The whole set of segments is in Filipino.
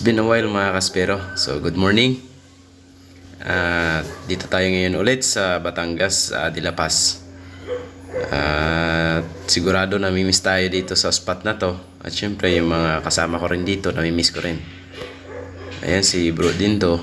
been a while mga kaspero. So, good morning. Dito tayo ngayon ulit sa Batangas, De La Paz. Sigurado namimiss tayo dito sa spot na to. At syempre, yung mga kasama ko rin dito, namimiss ko rin. Ayan, si bro din to.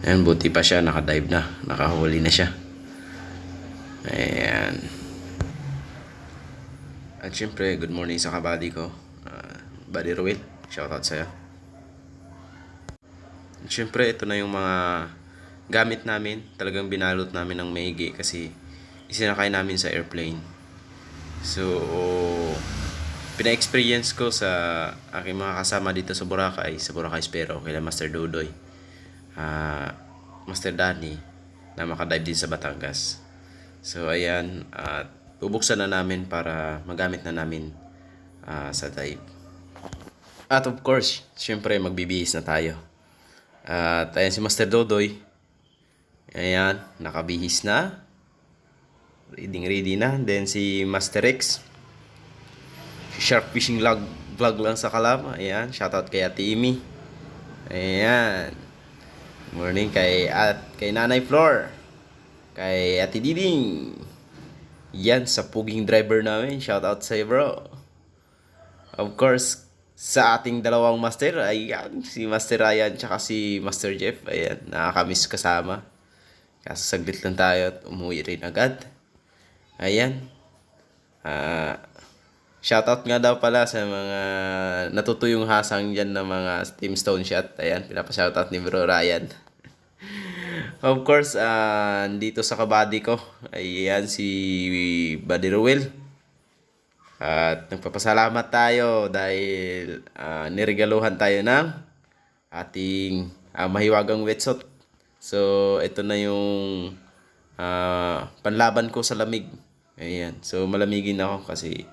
Ayan, buti pa siya, nakadive na. Nakahuli na siya. Ayan. At syempre, good morning sa kabady ko. Buddy Ruel, shoutout sa'yo. At syempre, ito na yung mga gamit namin. Talagang binalot namin ng maigi kasi isinakay namin sa airplane. So, pina-experience ko sa aking mga kasama dito sa Boracay Spero, kila Master Dodoy, Master Danny, na makadive din sa Batangas. So, ayan, bubuksan na namin para magamit na namin sa dive. At of course, syempre magbibihis na tayo. At ayan si Master Dodoy. Ayan, nakabihis na. Ready na. Then si Master X. Shark fishing vlog lang sa Calama. Ayan, shoutout kay Ate Imi. Ayan. Morning kay Nanay Flor. Kay Ate Diding. Yan, sa puging driver namin. Shoutout sa iyo, bro. Of course, sa ating dalawang master, ayan, si Master Ryan tsaka si Master Jeff. Ayan, nakakamiss kasama. Kaso saglit lang tayo at umuwi rin agad. Ayan. Shoutout nga daw pala sa mga natutuyong hasang dyan ng mga Team Stone Shot. Ayan, pinapa-shoutout ni Bro Ryan. Of course, dito sa kabady ko, ayan si Buddy Ruel. At nagpapasalamat tayo dahil niregaluhan tayo ng ating mahiwagang wetsuit. So, ito na yung panlaban ko sa lamig. Ayan. So, malamigin ako kasi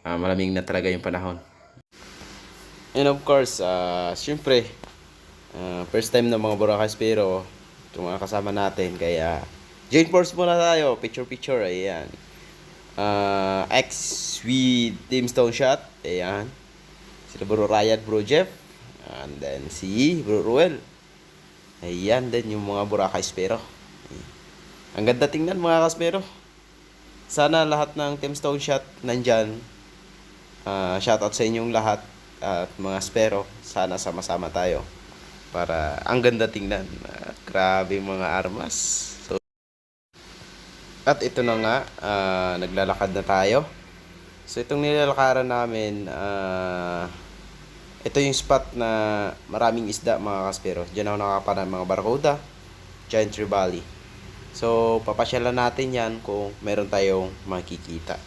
malamig na talaga yung panahon. And of course, syempre, first time na mga Boracay Spero, itong mga kasama natin. Kaya, join force muna tayo. Picture. Ayan. X with Team Stone Shot. Ayan. Sila Bro Ryan, Bro Jeff. And then si Bro Ruel. Ayan din yung mga Boracay Spero. Ang ganda tingnan mga kaspero. Sana lahat ng Team Stone Shot nandyan. Shoutout sa inyong lahat at mga Spero. Sana sama-sama tayo. Para ang ganda tingnan. Grabe mga armas. At ito na nga, naglalakad na tayo. So itong nilalakaran namin, ito yung spot na maraming isda mga kaspero. Diyan ako nakakapan ng mga barracuda, giant trevally. So papasyalan natin yan kung meron tayong makikita.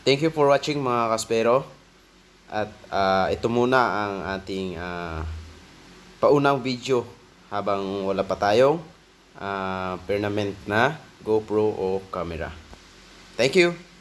Thank you for watching mga kaspero. At ito muna ang ating paunang video habang wala pa tayong permanent na GoPro o camera. Thank you!